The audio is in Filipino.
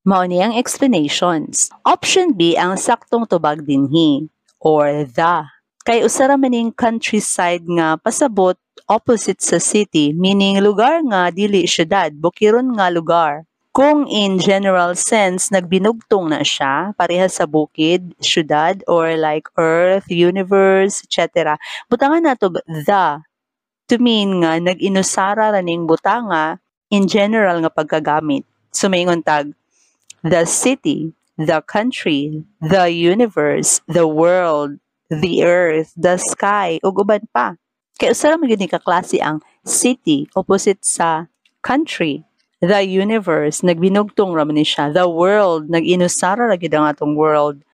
Mao ni ang explanations. Option B ang saktong tubag dinhi or the. Kay usara maning countryside nga pasabot opposite sa city, meaning lugar nga dili syudad, bukiron nga lugar. Kung in general sense, nagbinugtong na siya, parehas sa bukid, syudad, or like earth, universe, etc. Butangan nato the to mean nga nag-inusara raning butanga in general nga pagkagamit. So maingon tag, the city, the country, the universe, the world, the earth, the sky, ug uban pa. Kay usa ra man gyud ni kaklase ang city opposite sa country. The universe, nagbinugtong ra man ni siya. The world, nag-inusara ra gyud ang atong world.